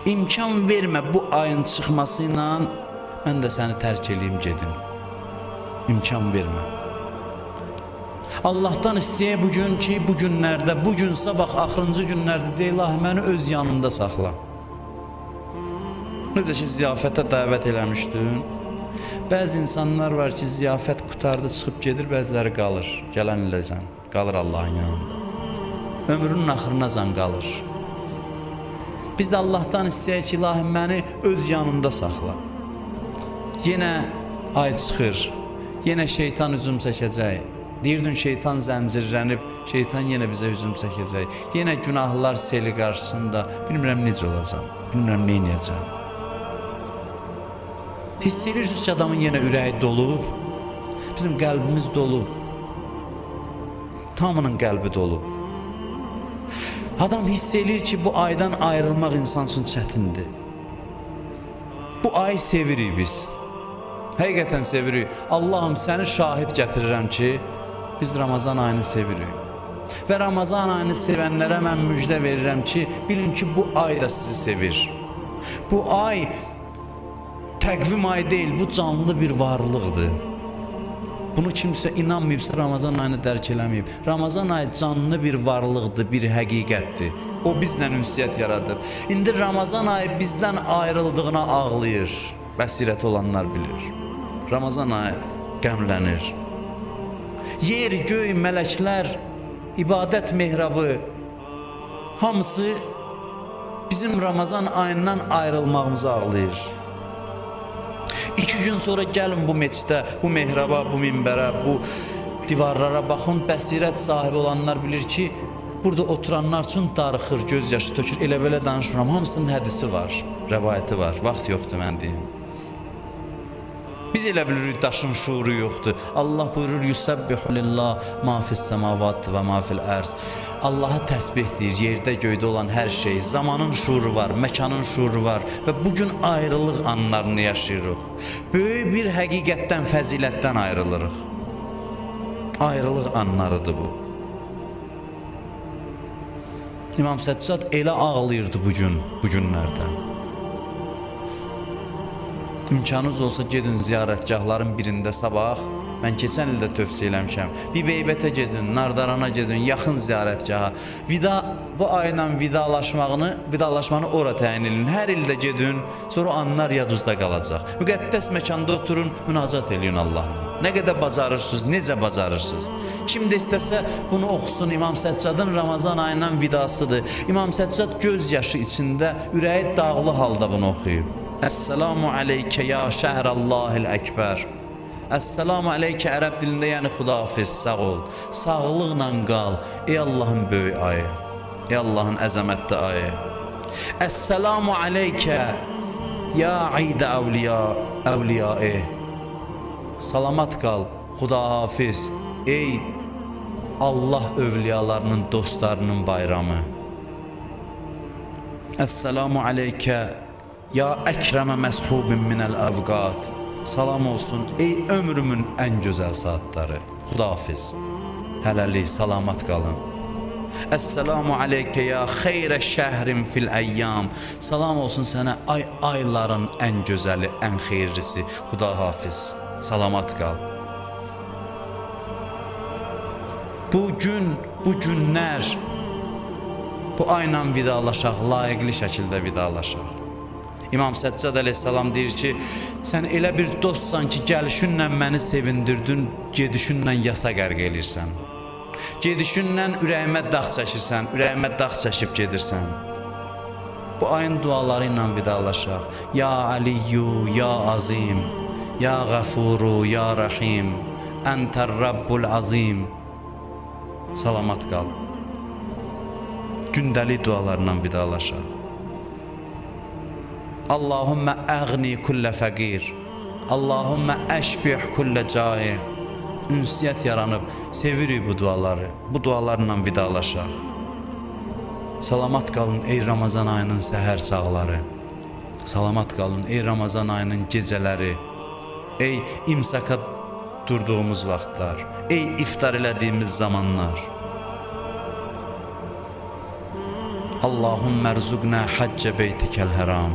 İmkan vermə bu ayın çıxması ilə mən də səni tərk eləyim gedim. İmkan vermə. Allah'tan istəyə bugün ki, bu günlərdə, bugün sabah axırıncı günlərdə de, ilahi məni öz yanında saxla. Necə ki, ziyafətə dəvət eləmişdin. Bəzi insanlar var ki, ziyafət qutardı, çıxıb gedir, bəziləri qalır. Gələn iləcən, qalır Allah'ın yanında. Ömrünün axırınacan qalır. Biz də Allah'tan istəyək ki, ilahi məni öz yanında saxla. Yenə ay çıxır, yenə şeytan hücum çəkəcək. Deyirdin şeytan zəncirlənib, şeytan yenə bizə hücum çəkəcək. Yenə günahlar seli qarşısında, bilmirəm necə olacaq, bilmirəm nə edəcəm. Hiss edirsiniz ki, adamın yenə ürəyi dolub, bizim qəlbimiz dolub, tamının qəlbi dolub. Adam hiss edir ki, bu aydan ayrılmaq insan üçün çətindir. Bu ayı sevirik biz. Həqiqətən sevirik. Allahım səni şahid gətirirəm ki, biz Ramazan ayını sevirik. Və Ramazan ayını sevənlərə mən müjdə verirəm ki, bilin ki, bu ay da sizi sevir. Bu ay təqvim ayı deyil, bu canlı bir varlıqdır. Bunu kimsə inanmayıbsa Ramazan ayını dərk eləməyib. Ramazan ayı canlı bir varlıqdır, bir həqiqətdir. O bizlə ünsiyyət yaradıb. İndi Ramazan ayı bizdən ayrıldığına ağlayır. Bəsirəti olanlar bilir. Ramazan ayı qəmlənir. Yer, göy, mələklər, ibadət mehrabı, hamısı bizim Ramazan ayından ayrılmağımızı ağlayır. 2 gün sonra gəlin bu meçdə, bu mehraba, bu minbərə, bu divarlara baxın, bəsirət sahibi olanlar bilir ki, burada oturanlar üçün darıxır, göz yaşı tökür, elə belə danışmıram, hamısının hədisi var, rəvayəti var, vaxt yoxdur mən deyim. Biz elə bilirik daşın şuuru yoxdur. Allah buyurur, Yusabbihu lillah ma fis semavat və ma fil ərz. Allah'a təsbih deyir, yerdə göydə olan hər şey. Zamanın şuuru var, məkanın şuuru var və bugün ayrılıq anlarını yaşayırıq. Böyük bir həqiqətdən, fəzilətdən ayrılırıq. Ayrılıq anlarıdır bu. İmam Səccad elə ağlayırdı bu günlərdə. İmkanınız olsa gedin ziyarətgahların birində sabah. Mən keçən ildə tövsiyə eləmişəm. Bir Beybətə gedin, Nardarana gedin, yaxın ziyarətgaha. Bu ayla vidalaşmanı ora təyin edin. Hər ildə gedin, sonra anlar yadınızda qalacaq. Müqəddəs məkanda oturun, münacat eləyin Allahla. Nə qədər bacarırsınız, necə bacarırsınız. Kim də istəsə bunu oxusun. İmam Səccadın Ramazan ayından vidasıdır. İmam Səccad göz yaşı içində, ürəyi dağlı halda bunu oxuyub. Əssalamu aleykə ya şəhrəllahil əkbər. Əssalamu aleykə ərəb dilində, yəni xudafiz, sağ ol. Sağlıqla qal, ey Allahın böyük ayı, ey Allahın əzəmətli ayı. Əssalamu aleykə ya idə əvliyai. Salamat qal, xudahafiz, ey Allah övliyalarının, dostlarının bayramı. Əssalamu aleykə ya əkrəmə məshubin minəl əvqat. Salam olsun ey ömrümün ən gözəl saatları. Xudafiz. Hələlik, salamat qalın. Əssalamu aleykə ya xeyrə şəhrin fil əyyam. Salam olsun sənə ayların ən gözəli, ən xeyirlisi. Xudahafiz. Salamat qal. Bu günlər, bu ayla vidalaşaq, layiqli şəkildə vidalaşaq. İmam Səccad əleyhissalam deyir ki, sən elə bir dostsan ki, gəlişinlə məni sevindirdin, gedişinlə yasa qərq elirsən. Gedişinlə ürəyimə dağ çəkirsən, ürəyimə dağ çəkib gedirsən. Bu ayın duaları ilə vidalaşaq. Ya Aliyyu, ya Azim, ya Ğafuru, ya Rahim, Əntər Rabbul Azim. Salamat qal. Gündəlik dualarla vidalaşaq. Allahümmə əğni kullə fəqir. Allahümmə əşbih kullə cai. Ünsiyyət yaranıb, sevirik bu duaları. Bu dualarla vidalaşaq. Salamat qalın ey Ramazan ayının səhər çağları. Salamat qalın ey Ramazan ayının gecələri. Ey imsaka durduğumuz vaxtlar. Ey iftar elədiyimiz zamanlar. Allahümme erzuqna hacce beytikel haram.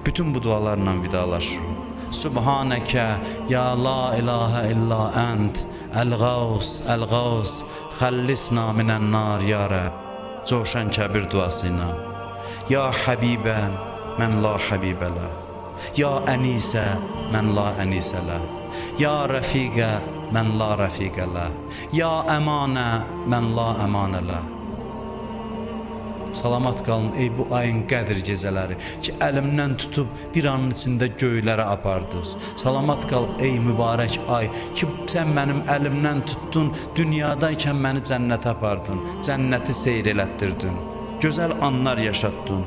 Bütün bu dualarla vidalaşırıq. Subhaneke ya la ilahe illa ent el-Gaus, el-Gaus, xəllisna minən nar ya Rəb. Coşan kəbir duasıyla. Ya Habibən, mən la Habibələ. Ya Ənisə, mən la Ənisələ. Ya Rəfiqə, mən la Rəfiqələ. Ya Əmanə, mən la Əmanələ. Salamat qalın ey bu ayın qədir gecələri ki əlimdən tutub bir anın içində göylərə apardınız. Salamat qal ey mübarək ay ki sən mənim əlimdən tutdun, dünyadaykən məni cənnətə apardın, cənnəti seyr elətdirdin, gözəl anlar yaşatdın.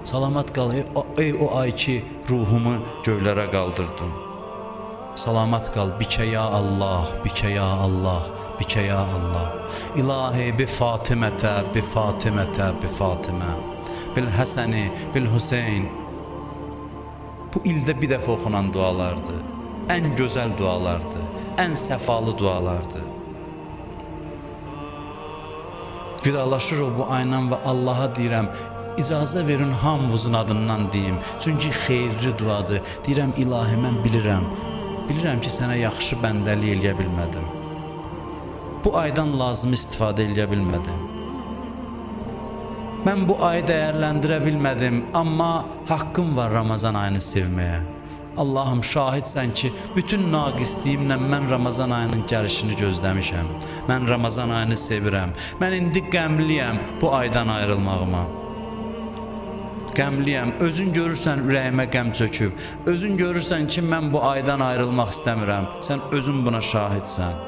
Salamat qal ey o ay ki ruhumu göylərə qaldırdın. Salamat qal bikə ya Allah, bikə ya Allah. Bikə ya Allah. İlahi bi Fatimətə, bi Fatimətə, bi Fatimə. Bil Həsəni, bil Hüseyn. Bu ildə bir dəfə oxunan dualardır. Ən gözəl dualardır. Ən səfalı dualardır. Vidalaşırıq bu ayla və Allaha deyirəm, icazə verin hamınızın adından deyim. Çünki xeyirli duadır. Deyirəm ilahi mən bilirəm ki sənə yaxşı bəndəlik eləyə bilmədim. Bu aydan lazım istifadə eləyə bilmədim. Mən bu ayı dəyərləndirə bilmədim, amma haqqım var Ramazan ayını sevməyə. Allahım şahidsən ki, bütün naqisliyimlə mən Ramazan ayının gəlişini gözləmişəm. Mən Ramazan ayını sevirəm. Mən indi qəmliyəm bu aydan ayrılmağıma. Qəmliyəm, özün görürsən ürəyimə qəm çöküb. Özün görürsən ki, mən bu aydan ayrılmaq istəmirəm. Sən özün buna şahidsən.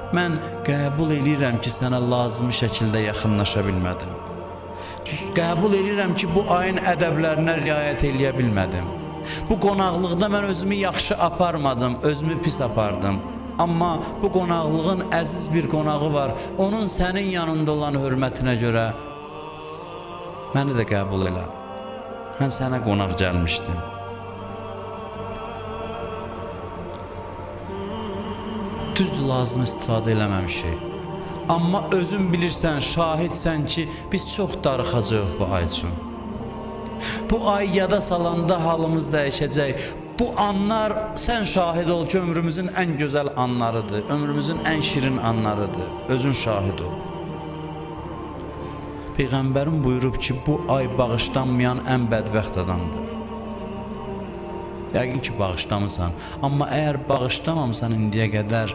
Mən qəbul edirəm ki, sənə lazımi şəkildə yaxınlaşa bilmədim. Qəbul edirəm ki, bu ayın ədəblərinə riayət eləyə bilmədim. Bu qonaqlıqda mən özümü yaxşı aparmadım, özümü pis apardım. Amma bu qonaqlığın əziz bir qonağı var. Onun sənin yanında olan hörmətinə görə məni də qəbul elə. Mən sənə qonaq gəlmişdim. Düzdür, lazım istifadə eləməmişik. Amma özün bilirsən, şahidsən ki, biz çox darıxacağıq bu ay üçün. Bu ay yada salanda halımız dəyişəcək. Bu anlar, sən şahid ol ki, ömrümüzün ən gözəl anlarıdır, ömrümüzün ən şirin anlarıdır. Özün şahid ol. Peyğəmbərim buyurub ki, bu ay bağışlanmayan ən bədbəxt adamdır. Yəqin ki, bağışlamısan. Amma əgər bağışlamamsan indiyə qədər,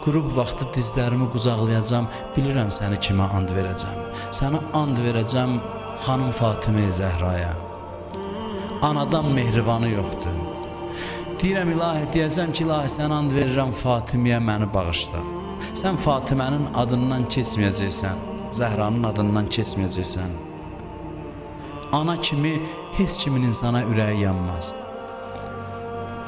qürub vaxtı dizlərimi qucaqlayacam, bilirəm səni kimə and verəcəm. Sənə and verəcəm xanım Fatimə Zəhraya. Anadan mehribanı yoxdur. Deyirəm ilahi, deyəcəm ki, ilahi sənə and verirəm Fatiməyə məni bağışla. Sən Fatimənin adından keçməyəcəksən, Zəhranın adından keçməyəcəksən. Ana kimi heç kimin insana ürəyi yanmaz.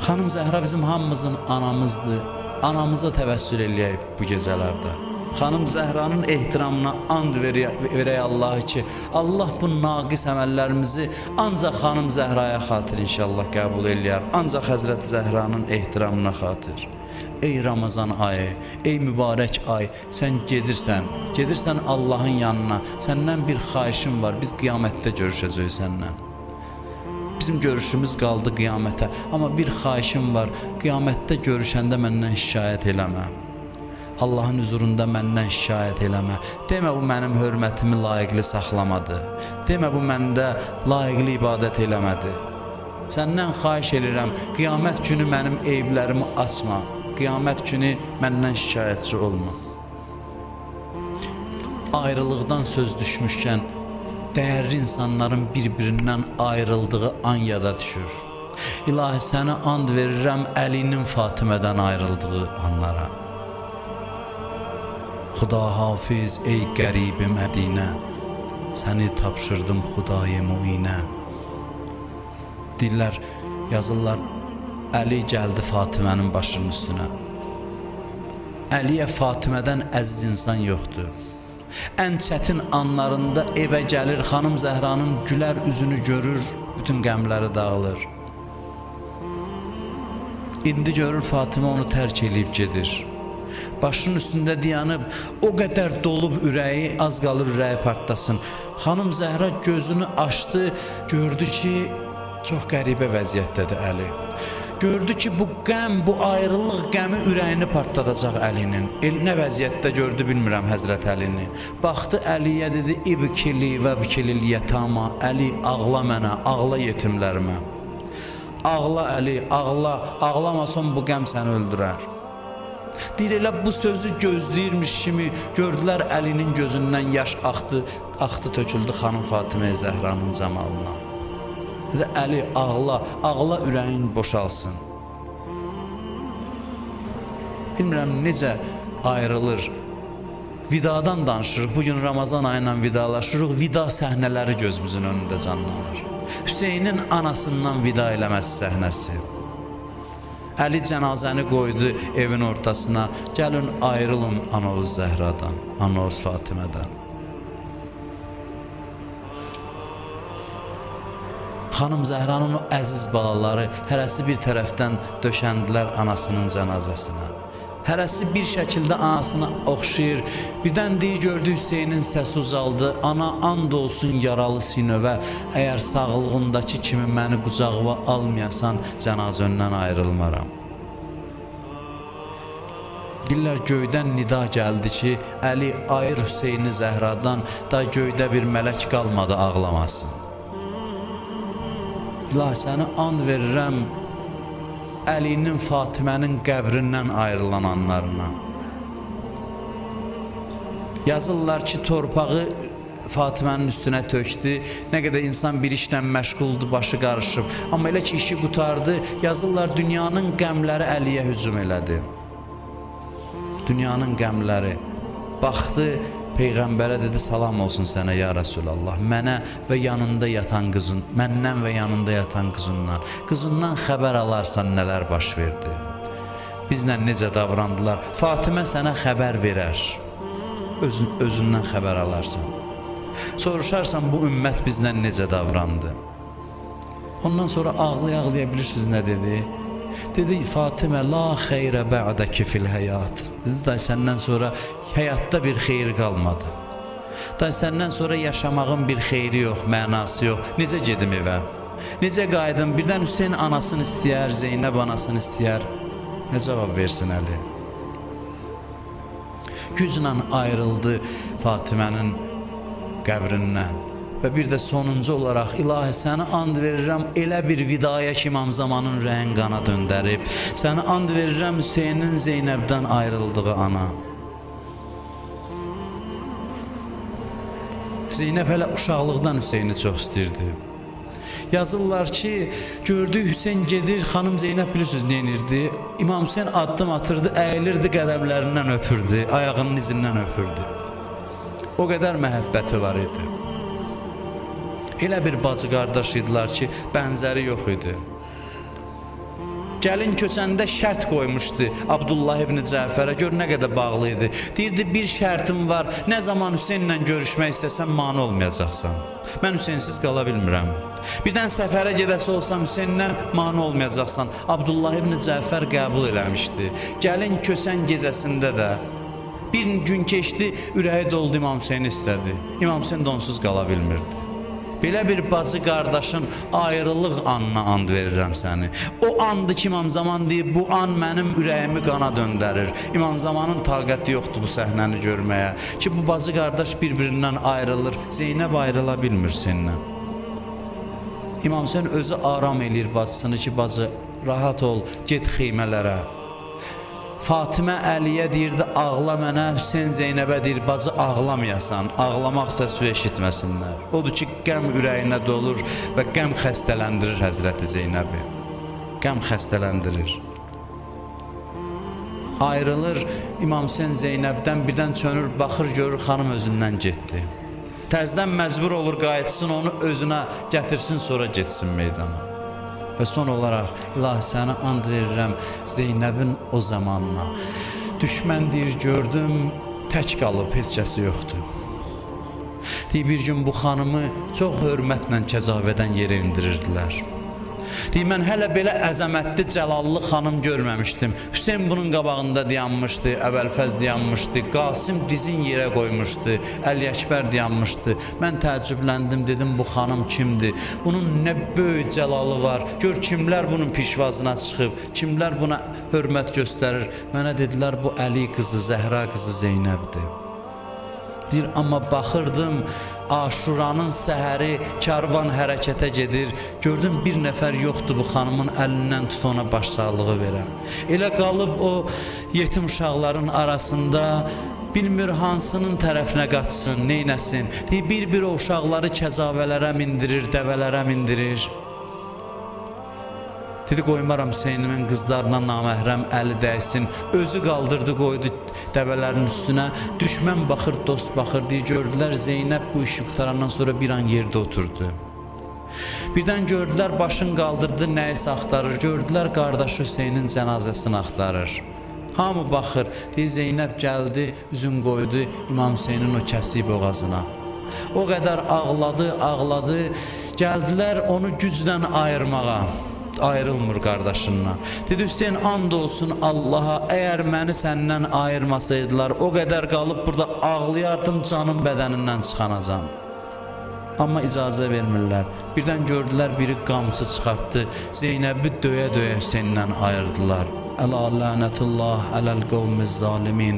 Xanım Zəhra bizim hamımızın anamızdır. Anamıza təvəssül eləyək bu gecələrdə. Xanım Zəhranın ehtiramına and verək Allah ki, Allah bu naqis əməllərimizi ancaq Xanım Zəhraya xatir inşallah qəbul eləyər. Ancaq Həzrət Zəhranın ehtiramına xatir. Ey Ramazan ayı, ey mübarək ay, sən gedirsən Allahın yanına. Səndən bir xahişim var, biz qiyamətdə görüşəcəyik səndən. Bizim görüşümüz qaldı qiyamətə, amma bir xahişim var, qiyamətdə görüşəndə məndən şikayət eləmə. Allahın huzurunda məndən şikayət eləmə. Demə bu mənim hörmətimi layiqli saxlamadı. Demə bu məndə layiqli ibadət eləmədi. Səndən xahiş edirəm, qiyamət günü mənim eyblərimi açma. Qiyamət günü məndən şikayətçi olma. Ayrılıqdan söz düşmüşkən, dəyərli insanların bir-birindən ayrıldığı an yada düşür. İlahi sənə and verirəm Əlinin Fatimədən ayrıldığı anlara. Xuda hafiz ey qəribi Mədinə, səni tapşırdım Xudayi Muinə. Deyirlər, yazırlar, Əli gəldi Fatimənin başının üstünə. Əliyə Fatimədən əziz insan yoxdur. Ən çətin anlarında evə gəlir, xanım Zəhranın gülər üzünü görür, bütün qəmləri dağılır. İndi görür Fatimə onu tərk eləyib gedir. Başının üstündə dayanıb, o qədər dolub ürəyi, az qalır ürəyi partlasın. Xanım Zəhra gözünü açdı, gördü ki, çox qəribə vəziyyətdədir Əli. Gördü ki, bu qəm, bu ayrılıq qəmi ürəyini partladacaq Əlinin. Nə vəziyyətdə gördü bilmirəm Həzrət Əlini. Baxdı Əliyə dedi, İbkili və bikilil yətama, Əli ağla mənə, ağla yetimlərimə. Ağla Əli, ağla, ağlamasan bu qəm səni öldürər. Deyir, elə bu sözü gözləyirmiş kimi gördülər Əlinin gözündən yaş axdı töküldü xanım Fatimə Zəhranın camalına. Dedi, Əli ağla, ağla ürəyin boşalsın. Bilmirəm necə ayrılır. Vidadan danışırıq, bugün Ramazan ayı ilə vidalaşırıq, vida səhnələri gözümüzün önündə canlanır. Hüseynin anasından vida eləməsi səhnəsi. Əli cənazəni qoydu evin ortasına, gəlin ayrılın Anoğuz Zəhradan, Anoğuz Fatimədən. Xanım Zəhranın o əziz balaları hərəsi bir tərəfdən döşəndilər anasının cənazəsinə. Hərəsi bir şəkildə anasına oxşayır. Birdən deyir, gördü Hüseynin səsi uzaldı. Ana, and olsun yaralı sinövə, əgər sağlığındakı kimi məni qucağıma almayasan, cənazəndən ayrılmaram. Deyirlər, göydən nida gəldi ki, Əli ayır Hüseyni Zəhradan, da göydə bir mələk qalmadı ağlamasın. La, səni and verirəm, Əlinin Fatimənin qəbrindən ayrılan anlarına. Yazırlar ki, torpağı Fatimənin üstünə tökdü. Nə qədər insan bir işlə məşğuldur, başı qarışıb. Amma elə ki, işi qutardı, yazırlar dünyanın qəmləri Əliyə hücum elədi. Dünyanın qəmləri. Baxdı, Peyğəmbərə dedi, salam olsun sənə ya Rasulallah, mənə və yanında yatan qızın, məndən və yanında yatan qızından xəbər alarsan nələr baş verdi. Bizlə necə davrandılar, Fatimə sənə xəbər verər, özündən xəbər alarsan. Soruşarsan bu ümmət bizlə necə davrandı. Ondan sonra ağlaya-ağlaya bilirsiniz nə dedi? Dedi, Fatimə, la xeyrə bə'dəki fil həyat. Dedi, day səndən sonra həyatda bir xeyri qalmadı. Day səndən sonra yaşamağın bir xeyri yox, mənası yox. Necə gedim evə? Necə qayıdım? Birdən Hüseyin anasını istəyər, Zeynəb anasını istəyər. Nə cavab versin Əli? Güclə ayrıldı Fatimənin qəbrindən. Və bir də sonuncu olaraq, ilahi səni and verirəm, elə bir vidaya ki, İmam Zamanın ürəyin qana döndərib. Səni and verirəm, Hüseynin Zeynəbdən ayrıldığı ana. Zeynəb hələ uşaqlıqdan Hüseyni çox istəyirdi. Yazırlar ki, gördü Hüseyin gedir, xanım Zeynəb bilirsiniz nə edirdi? İmam Hüseyin addım atırdı, əyilirdi, qədəmlərindən öpürdü, ayağının izindən öpürdü. O qədər məhəbbəti var idi. Elə bir bacı qardaş idilər ki, bənzəri yox idi. Gəlin köçəndə şərt qoymuşdu Abdullah ibn Cəfərə, gör nə qədər bağlı idi. Deyirdi, bir şərtim var, nə zaman Hüseynlə görüşmək istəsən, mane olmayacaqsan. Mən Hüseynsiz qala bilmirəm. Birdən səfərə gedəsi olsam, Hüseynlə mane olmayacaqsan. Abdullah ibn Cəfər qəbul eləmişdi. Gəlin köçən gecəsində də bir gün keçdi, ürəyi doldu, İmam Hüseyni istədi. İmam Hüseyin də onsuz qala bilmirdi. Belə bir bacı qardaşın ayrılıq anına and verirəm səni. O andı ki, İmam Zaman deyib, bu an mənim ürəyimi qana döndərir. İmam Zamanın taqəti yoxdur bu səhnəni görməyə. Ki, bu bacı qardaş bir-birindən ayrılır. Zeynəb ayrıla bilmir səndən. İmam Hüseyin özü aram eləyir bacısını ki, bacı, rahat ol, get xeymələrə. Fatimə Əliyə deyirdi, ağla mənə, Hüseyin Zeynəbə deyir, bacı ağlamayasan, ağlamaqsa su eşitməsinlər. Odur ki, qəm ürəyinə dolur və qəm xəstələndirir Həzrəti Zeynəbi. Qəm xəstələndirir. Ayrılır, İmam Hüseyin Zeynəbdən birdən çönür, baxır, görür, xanım özündən getdi. Təzdən məcbur olur, qayıtsın, onu özünə gətirsin, sonra getsin meydana. Və son olaraq, ilahi səni and verirəm Zeynəbin o zamanına. Düşmən deyir, gördüm, tək qalıb, heç kəsi yoxdur. Deyir, bir gün bu xanımı çox hörmətlə kəcavədən yerə indirirdilər. Deyir, mən hələ belə əzəmətli, cəlallı xanım görməmişdim. Hüseyn bunun qabağında dayanmışdı, Əbəlfəz dayanmışdı, Qasım dizin yerə qoymuşdu, Əli Əkbər dayanmışdı. Mən təəccübləndim, dedim, bu xanım kimdir? Bunun nə böyük cəlalı var. Gör, kimlər bunun pişvazına çıxıb, kimlər buna hörmət göstərir. Mənə dedilər, bu Əli qızı, Zəhra qızı Zeynəbdir. Deyir, amma baxırdım, Aşuranın səhəri karvan hərəkətə gedir. Gördüm, bir nəfər yoxdur bu xanımın əlindən tut ona başsağlığı verən. Elə qalıb o yetim uşaqların arasında bilmir hansının tərəfinə qaçsın, neynəsin. Deyir, bir-bir o uşaqları kəcavələrə mindirir, dəvələrə mindirir. Dedi, qoymaram Hüseynimin qızlarına naməhrəm əli dəysin. Özü qaldırdı, qoydu dəvələrin üstünə. Düşmən baxır, dost baxır, deyir, gördülər Zeynəb bu işi qutarandan sonra bir an yerdə oturdu. Birdən gördülər, başını qaldırdı, nəyisə axtarır. Gördülər, qardaşı Hüseynin cənazəsini axtarır. Hamı baxır, deyir, Zeynəb gəldi, üzün qoydu İmam Hüseynin o kəsib boğazına. O qədər ağladı, ağladı. Gəldilər onu güclə ayırmağa. Ayrılmır qardaşından. Dedi, Hüseyin, and olsun Allaha, əgər məni səndən ayırmasaydılar, o qədər qalıb burada ağlayardım, canım bədənindən çıxanacam. Amma icazə vermirlər. Birdən gördülər, biri qamçı çıxartdı, Zeynəbi döyə-döyə Hüseynindən ayırdılar. Əla lənətullah ələl qavmiz zalimin.